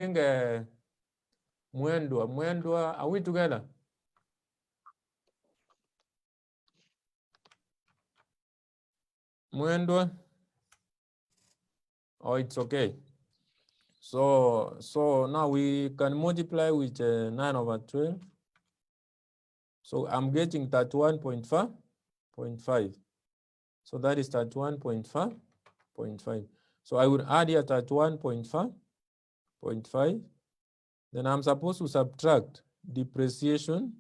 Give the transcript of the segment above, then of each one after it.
Mwendwa, are we together? Mwendwa? Oh, it's okay. So now we can multiply with 9 over 12. So I'm getting 31.5. So that is 31.5. So I would add here 31.5. Then I'm supposed to subtract depreciation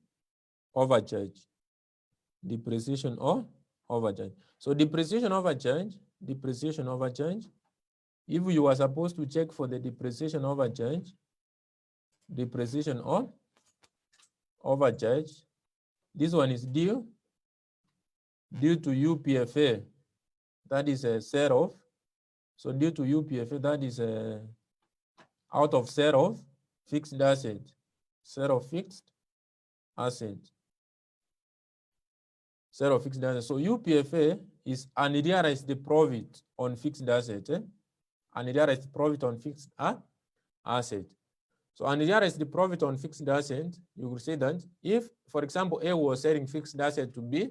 overcharge. Depreciation or overcharge. So depreciation overcharge. If you are supposed to check for the depreciation overcharge, this one is due to UPFA. That is a set of. So due to UPFA, that is a out of set of fixed asset. Set of fixed asset. Set of fixed asset. So UPFA is unrealized profit on fixed asset. Unrealized profit on fixed asset. So unrealized profit on fixed asset, you will say that if, for example, A was selling fixed asset to B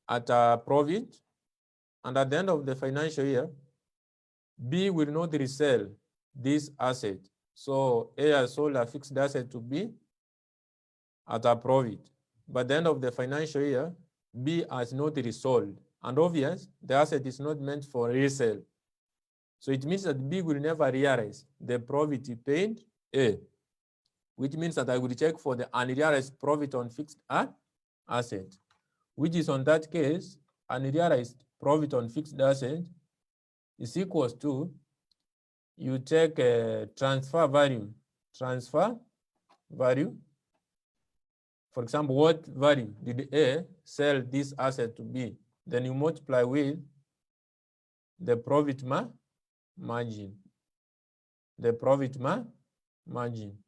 at a profit, and at the end of the financial year, B will not resell this asset. So A has sold a fixed asset to B at a profit. But at the end of the financial year, B has not resold. And obvious, the asset is not meant for resale. So it means that B will never realize the profit he paid A, which means that I will check for the unrealized profit on fixed asset, which is on that case, unrealized profit on fixed asset is equals to, you take a transfer value. For example, what value did A sell this asset to B? Then you multiply with the profit margin. The profit margin.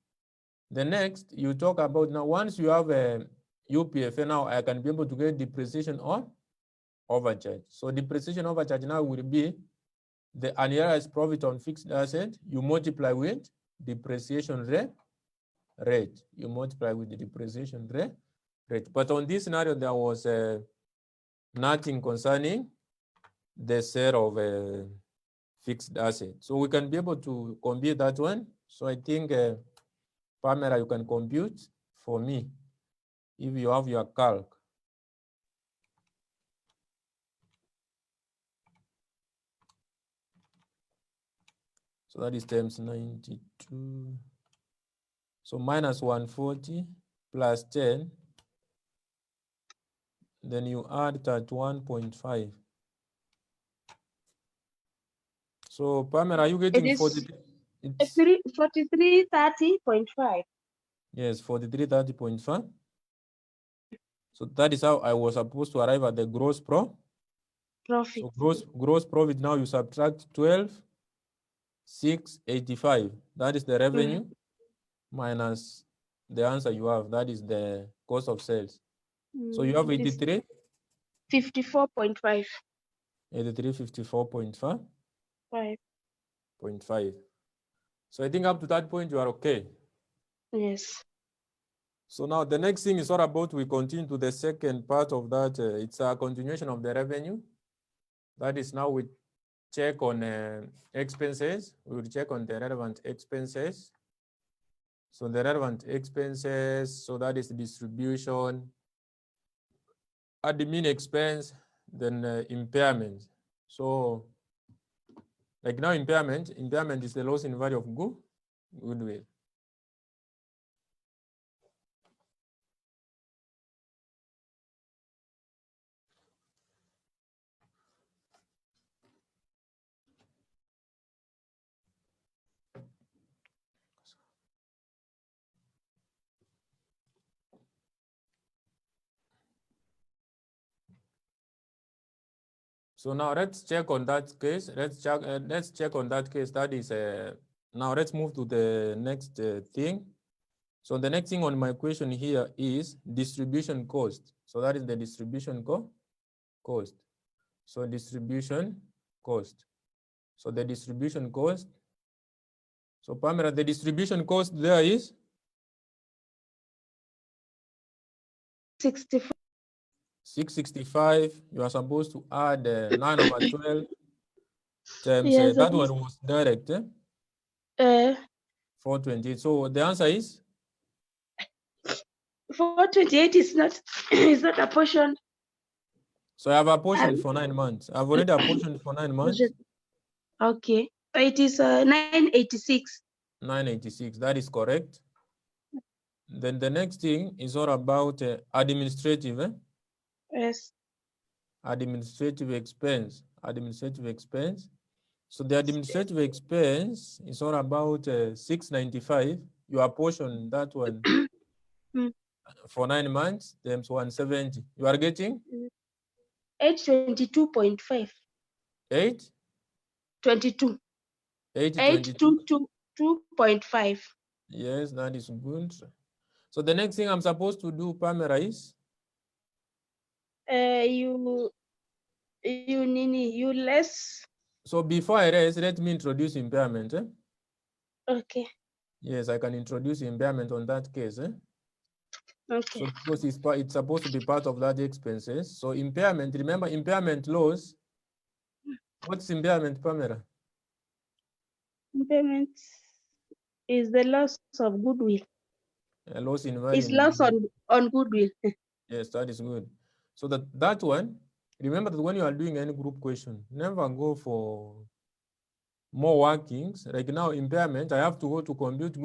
The next, you talk about now, once you have a UPFA, now I can be able to get depreciation or overcharge. So depreciation overcharge now will be the unrealized profit on fixed asset. You multiply with depreciation rate. You multiply with the depreciation rate. But on this scenario, there was nothing concerning the sale of a fixed asset. So we can be able to compute that one. So I think, Pamela, you can compute for me if you have your calc. So that is times 92. So minus 140 plus 10. Then you add 31.5. So Pamela, are you getting 4330.5? Yes, 4330.5. So that is how I was supposed to arrive at the gross profit. So gross profit, now you subtract 12,685. That is the revenue minus the answer you have. That is the cost of sales. So you have 53? 54.5. 5354.5. 5.5. So I think up to that point you are okay. Yes. So now the next thing is what about we continue to the second part of that. It's a continuation of the revenue. That is now we check on expenses. We will check on the relevant expenses. So the relevant expenses, so that is distribution, admin expense, then impairment. So like now impairment is the loss in value of goodwill. So now let's check on that case. Let's check on that case. That is now let's move to the next thing. So the next thing on my question here is distribution cost. So that is the distribution cost. So distribution cost. So the distribution cost. So Pamela, the distribution cost there is 64. 665. You are supposed to add 9 over 12 times, Yes, that one was direct, 428. So the answer is 428 is not is not apportioned. so I have apportioned for 9 months. I've already apportioned for 9 months. Okay. It is 986. 986. That is correct. Then the next thing is all about administrative. Yes. Administrative expense. Administrative expense. So the administrative expense is all about 695. You apportion that one for 9 months, times 170. You are getting 822.5. 8? 22. 822. 822.5. Yes, that is good. So the next thing I'm supposed to do, Pamela, is You less. so before I raise, let me introduce impairment. Okay. Yes, I can introduce impairment on that case. Okay. So because it's supposed to be part of that expenses. So impairment, remember impairment loss. What's impairment, Pamela? Impairment is the loss of goodwill. A loss in value. It's loss on goodwill. Yes, that is good. So that one, remember that when you are doing any group question, never go for more workings. Like now, impairment, I have to go to compute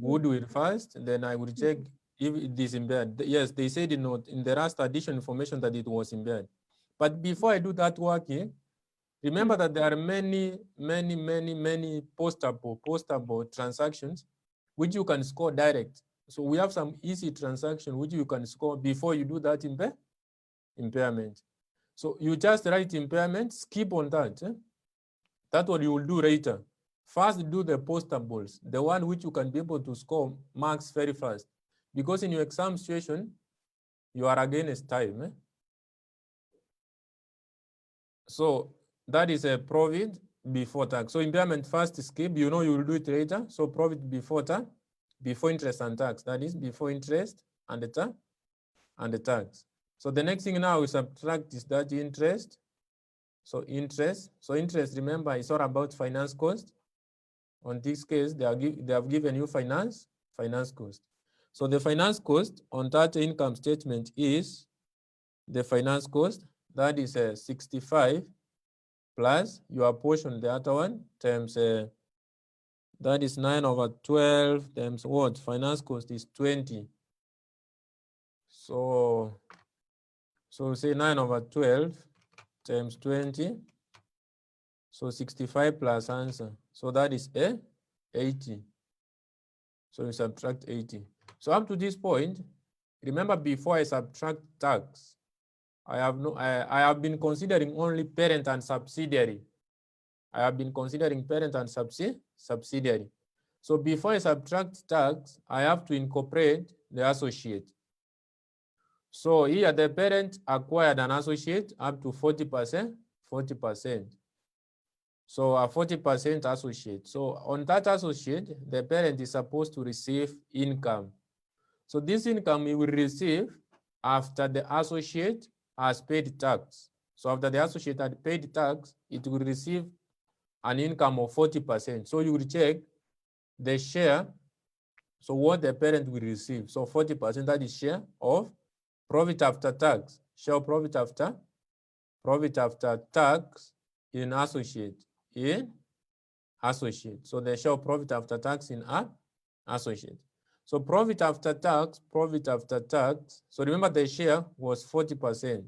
goodwill first, then I will check if it is impaired. Yes, they said in the last addition information that it was impaired. But before I do that working, remember that there are many postable transactions which you can score direct. So we have some easy transaction which you can score before you do that impairment. So you just write impairment, skip on that. That's what you will do later. First, do the postables, the one which you can be able to score marks very fast. Because in your exam situation, you are against time. So that is a profit before tax. So impairment first skip, you will do it later. So profit before tax, before interest and tax. That is before interest and the tax. So the next thing now we subtract is that interest. So interest. So interest, remember, is all about finance cost. On this case, they have given you finance cost. So the finance cost on that income statement is the finance cost. That is 65 plus your portion, the other one, times that is 9 over 12 times what? Finance cost is 20. So say 9 over 12 times 20. So 65 plus answer. So that is 80. So you subtract 80. So up to this point, remember before I subtract tax, I have been considering only parent and subsidiary. I have been considering parent and subsidiary. So before I subtract tax, I have to incorporate the associate. So here the parent acquired an associate up to 40%. So a 40% associate. So on that associate, the parent is supposed to receive income. So this income he will receive after the associate has paid tax. So after the associate had paid tax, it will receive an income of 40%. So you will check the share. So what the parent will receive. So 40%, that is share of profit after tax. Share of profit after tax in associate. So the share of profit after tax in associate. So profit after tax. So remember the share was 40%.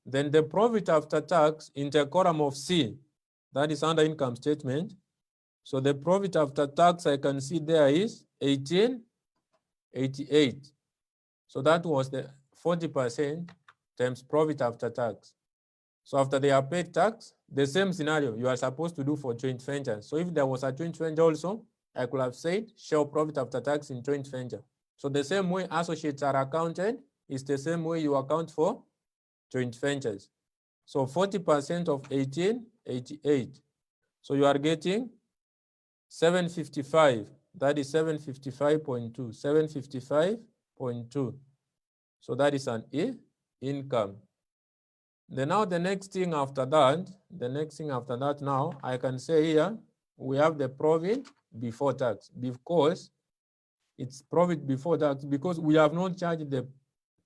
Then the profit after tax in the column of C, that is under income statement. So the profit after tax I can see there is 1888. So that was the 40% times profit after tax. So after they have paid tax, the same scenario you are supposed to do for joint venture. So if there was a joint venture also, I could have said share profit after tax in joint venture. So the same way associates are accounted is the same way you account for joint ventures. So 40% of 1888. So you are getting 755, that is 755.2, 755.2. So that is an income. Then now the next thing after that, now, I can say here, we have the profit before tax, because it's profit before tax, because we have not charged the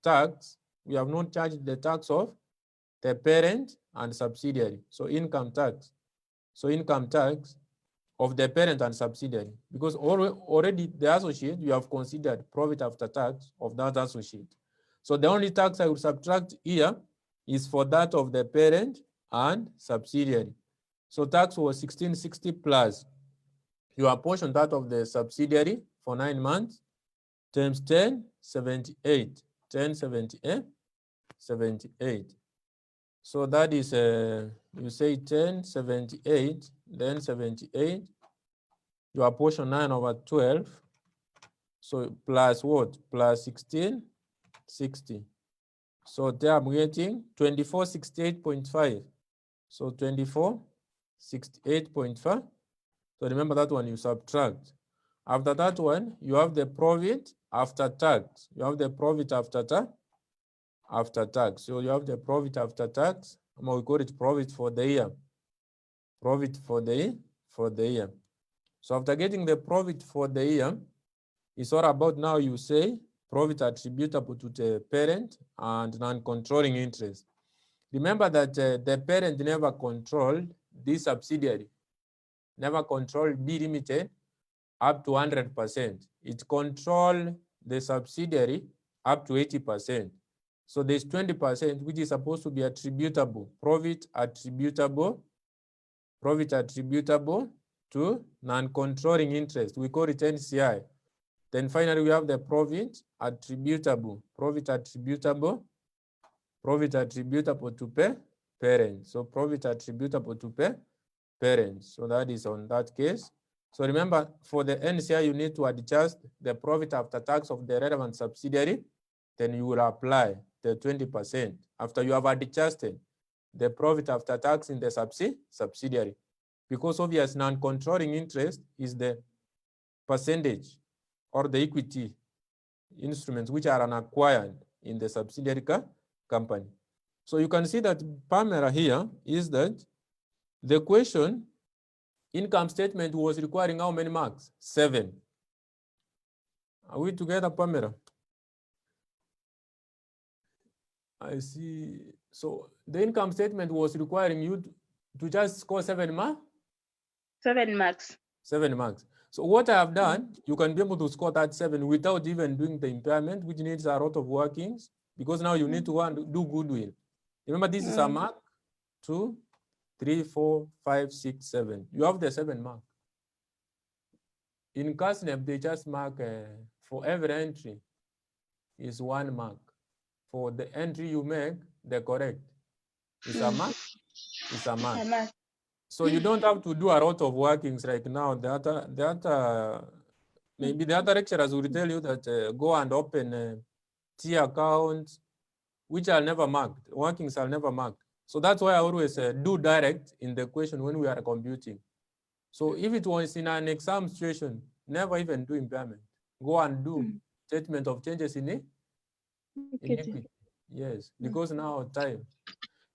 tax, of the parent and subsidiary. So income tax. So income tax of the parent and subsidiary, because already the associate, you have considered profit after tax of that associate. So the only tax I will subtract here is for that of the parent and subsidiary. So tax was 1660 plus you apportion that of the subsidiary for 9 months times 10, 78, 10, 78, 78. So that is, you say 10, 78, then 78, you apportion 9 over 12. So plus what? Plus 16, 60. So there I'm getting 2468.5. So 2468.5. So remember that one, you subtract. After that one, you have the profit after tax. You have the profit after tax. So you have the profit after tax. We call it profit for the year. Profit for the year. So after getting the profit for the year, it's all about now you say profit attributable to the parent and non-controlling interest. Remember that the parent never controlled this subsidiary, never controlled B Limited up to 100%. It controlled the subsidiary up to 80%. So there's 20% which is supposed to be attributable, profit attributable to non-controlling interest. We call it NCI. Then finally we have the profit attributable to parent. So profit attributable to parent. So that is on that case. So remember, for the NCI, you need to adjust the profit after tax of the relevant subsidiary. Then you will apply the 20% after you have adjusted the profit after tax in the subsidiary. Because obvious non-controlling interest is the percentage or the equity instruments which are unacquired in the subsidiary company. So you can see that Pamela here is that the question income statement was requiring how many marks? 7. Are we together, Pamela? I see. So the income statement was requiring you to just score 7 marks? 7 marks. 7 marks. So what I have done, you can be able to score that 7 without even doing the impairment, which needs a lot of workings, because now you need to do goodwill. Remember, this is a mark, 2, 3, 4, 5, 6, 7. You have the 7 mark. In Kasneb, they just mark for every entry is 1 mark. For the entry you make, the correct is a mark. Is a mark. So you don't have to do a lot of workings right now. Maybe the other lecturers will tell you that go and open T accounts, which are never marked. Workings are never marked. So that's why I always do direct in the question when we are computing. So if it was in an exam situation, never even do impairment. Go and do statement of changes in equity. Yes, because now time.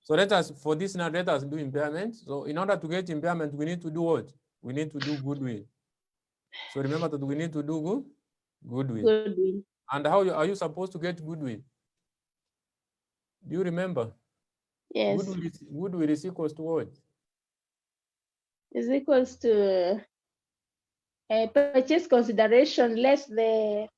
So let us do impairment. So in order to get impairment, we need to do what? We need to do goodwill. So remember that we need to do goodwill. And how are you supposed to get goodwill? Do you remember? Yes. Goodwill is equals to what? Is equals to purchase consideration less the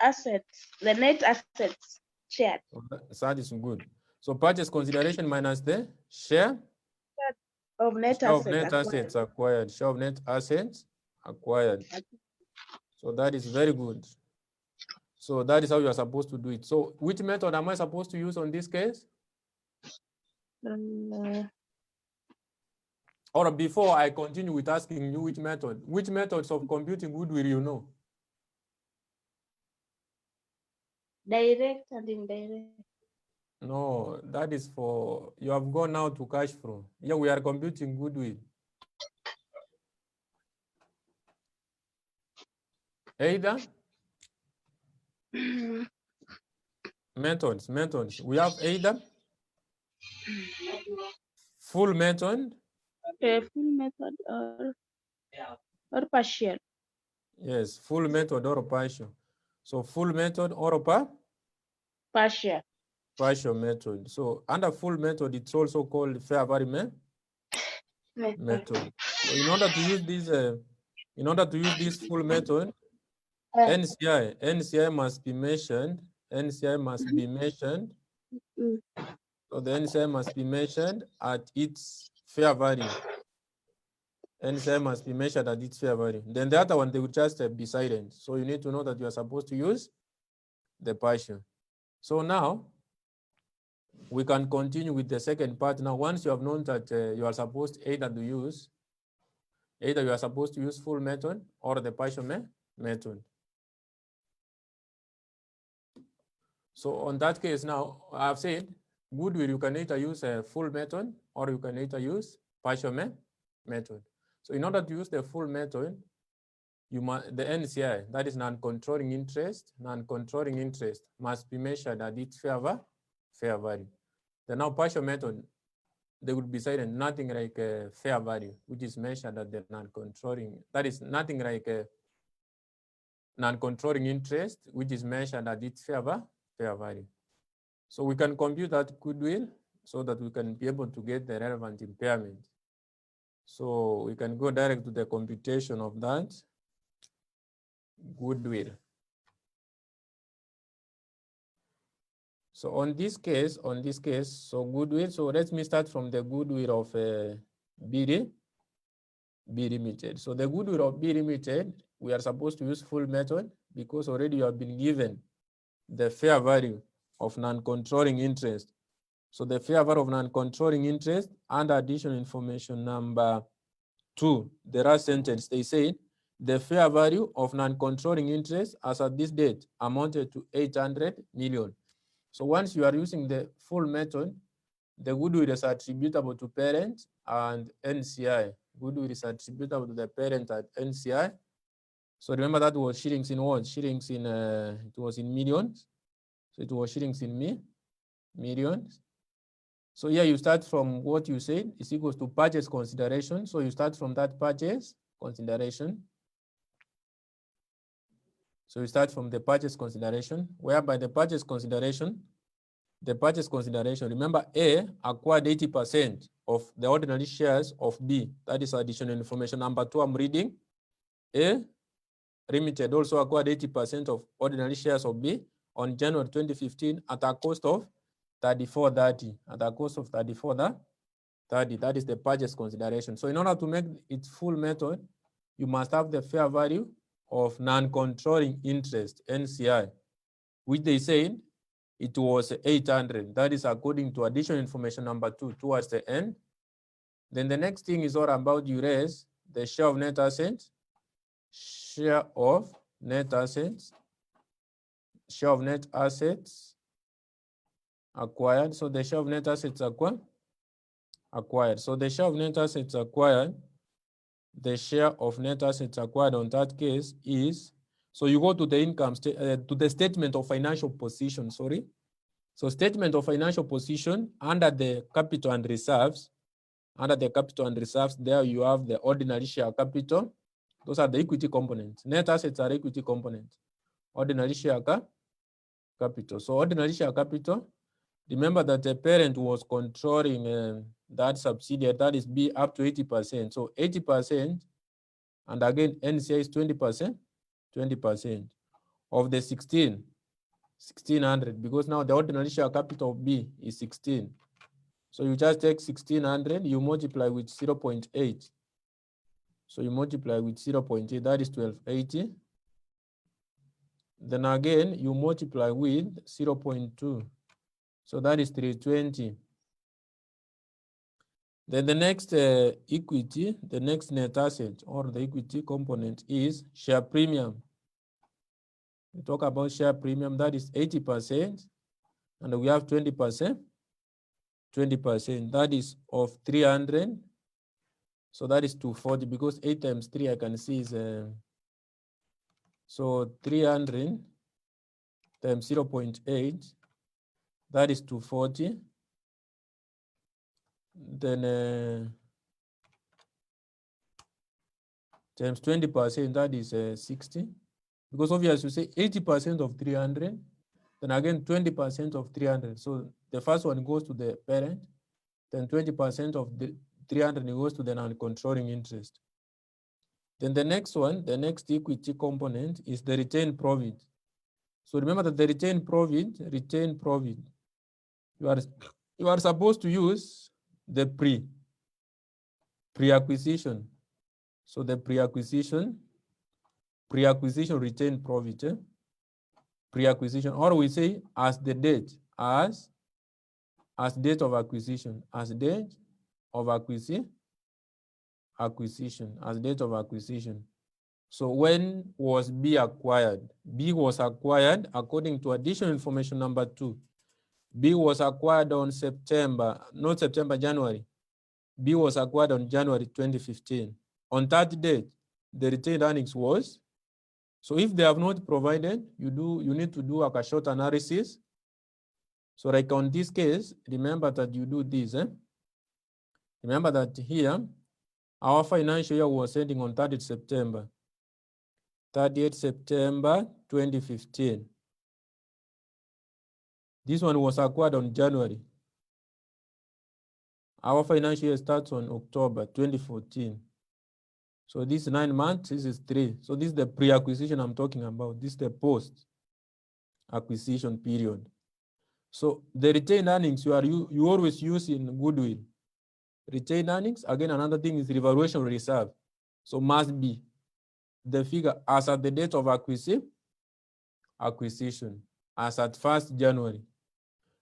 assets, the net assets shared. So that is good. So purchase consideration minus the share of net assets acquired. Share of net assets acquired. So that is very good. So that is how you are supposed to do it. So which method am I supposed to use on this case? Or before I continue with asking you which methods of computing goodwill you know? Direct and indirect. No, that is for, you have gone now to cash flow. Yeah, we are computing goodwill. Either methods. We have either full method. A full method or partial. Yes, full method or partial. So full method or Partial. partial method. So under full method, it's also called fair value method. So in order to use this full method, NCI must be mentioned. NCI must be mentioned. So the NCI must be measured at its fair value. NCI must be measured at its fair value. Then the other one, they would just be silent. So you need to know that you are supposed to use the partial. So now we can continue with the second part. Now, once you have known that you are supposed either you are supposed to use full method or the partial method. So on that case now, I've said Goodwill, you can either use a full method or you can either use partial method. So in order to use the full method, the NCI, that is non-controlling interest, must be measured at its fair value. The now partial method, they would be silent, nothing like a fair value, which is measured at the non-controlling. That is nothing like a non-controlling interest, which is measured at its fair value. So we can compute that goodwill so that we can be able to get the relevant impairment. So we can go direct to the computation of that goodwill. So on this case, so goodwill, so let me start from the goodwill of B Limited. So the goodwill of B Limited, we are supposed to use full method because already you have been given the fair value of non-controlling interest. So the fair value of non-controlling interest and additional information number 2, the last sentence, they say the fair value of non-controlling interest as at this date amounted to 800 million. So once you are using the full method, the goodwill is attributable to parent and NCI. Goodwill is attributable to the parent at NCI. So remember that was shillings in what? Shillings in, it was in millions. So it was shillings in millions. So here you start from what you said is equals to purchase consideration. So you start from that purchase consideration. So you start from the purchase consideration, whereby the purchase consideration, remember A acquired 80% of the ordinary shares of B. That is additional information number 2 I'm reading. A Limited also acquired 80% of ordinary shares of B on January 2015 at a cost of 34.30. At a cost of 34.30. That is the purchase consideration. So in order to make it full method, you must have the fair value of non-controlling interest, NCI, which they said it was 800. That is according to additional information number 2 towards the end. Then the next thing is all about you raise the share of net assets, share of net assets acquired. So the share of net assets acquired. So the share of net assets acquired, on that case is, so you go to the income to the statement of financial position, sorry. So statement of financial position under the capital and reserves, there you have the ordinary share capital. Those are the equity components. Net assets are equity components. Ordinary share capital. So ordinary share capital, remember that the parent was controlling that subsidiary, that is B, up to 80%. So 80%, and again, NCI is 20%, 20% of the 1600, because now the ordinary share capital of B is 16. So you just take 1600, you multiply with 0.8. So you multiply with 0.8, that is 1280. Then again, you multiply with 0.2. So that is 320. Then the next equity, the next net asset or the equity component is share premium. We talk about share premium, that is 80%, and we have 20%. 20%, that is of 300. So that is 240, because 8 times 3 I can see is So 300 times 0.8, that is 240. Then times 20%, that is 60. Because obviously you say 80% of 300, then again 20% of 300. So the first one goes to the parent, then 20% of the 300 goes to the non-controlling interest. Then the next one, the next equity component is the retained profit. So remember that the retained profit, you are supposed to use the pre-acquisition. So the pre-acquisition retained profit, pre-acquisition, or we say as the date, as date of acquisition, as date of acquisition. So when was B acquired? B was acquired according to additional information number 2. B was acquired on January. B was acquired on January 2015. On that date, the retained earnings was. So if they have not provided, you need to do a short analysis. So like on this case, remember that you do this. Remember that here, our financial year was ending on 30th September. 30th September 2015. This one was acquired on January. Our financial year starts on October 2014. So this 9 months, this is 3. So this is the pre-acquisition I'm talking about. This is the post-acquisition period. So the retained earnings you always use in Goodwill. Retained earnings, again, another thing is revaluation reserve. So must be the figure as at the date of acquisition, as at 1st January.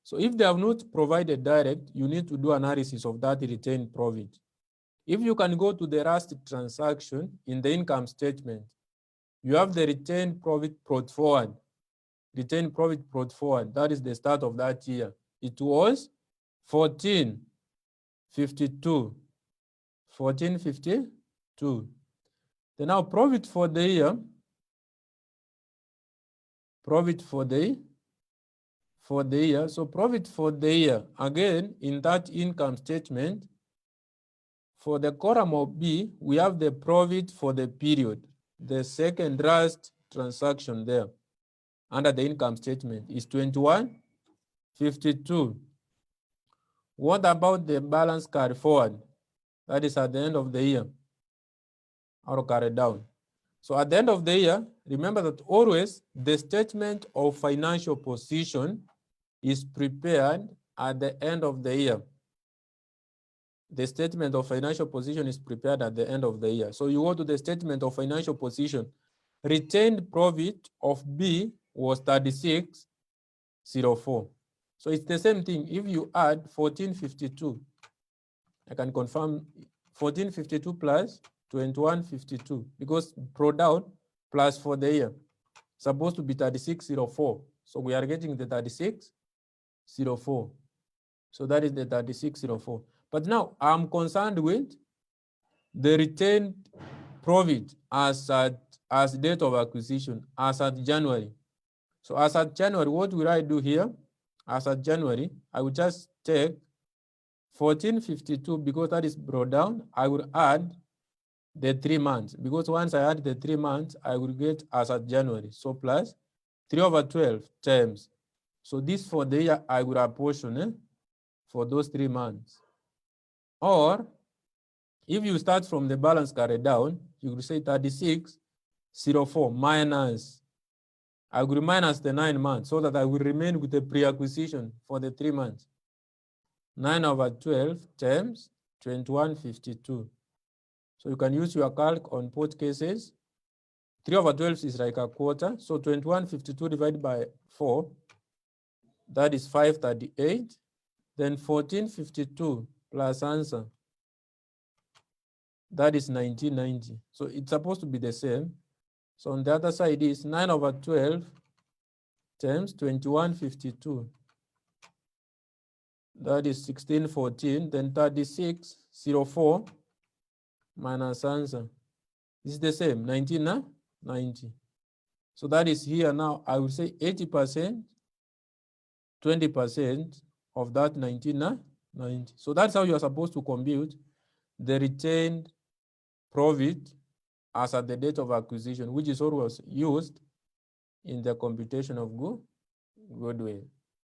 So if they have not provided direct, you need to do analysis of that retained profit. If you can go to the last transaction in the income statement, you have the retained profit brought forward. Retained profit brought forward, that is the start of that year. It was 1452. 1452. Then now profit for the year, so profit for the year, again, in that income statement, for the column of B, we have the profit for the period. The second last transaction there under the income statement is 2152. What about the balance carry forward? That is at the end of the year, or carry down. So at the end of the year, remember that always the statement of financial position is prepared at the end of the year. The statement of financial position is prepared at the end of the year. So you go to the statement of financial position. Retained profit of B was 3604. So it's the same thing. If you add 1452, I can confirm 1452 plus 2152, because brought down plus for the year supposed to be 3604. So we are getting the 3604. So that is the 3604. But now I'm concerned with the retained profit as date of acquisition, as at January. So as at January, what will I do here? As at January, I will just take 1452, because that is brought down. I will add the 3 months, because once I add the 3 months, I will get as at January. So plus 3/12 times. So this for the year, I will apportion for those 3 months. Or if you start from the balance carried down, you will say 3604 minus, I will minus the 9 months, so that I will remain with the pre-acquisition for the 3 months. 9/12 times 2152. So you can use your calc on both cases. 3/12 is like a quarter. So 2152 divided by 4, that is 538. Then 1452 plus answer, that is 1990. So it's supposed to be the same. So on the other side is 9/12 times 2152. That is 1614. Then 3604 minus answer. This is the same, 1990. So that is here now, I will say 80%, 20% of that 1990. So that's how you are supposed to compute the retained profit as at the date of acquisition, which is always used in the computation of goodwill.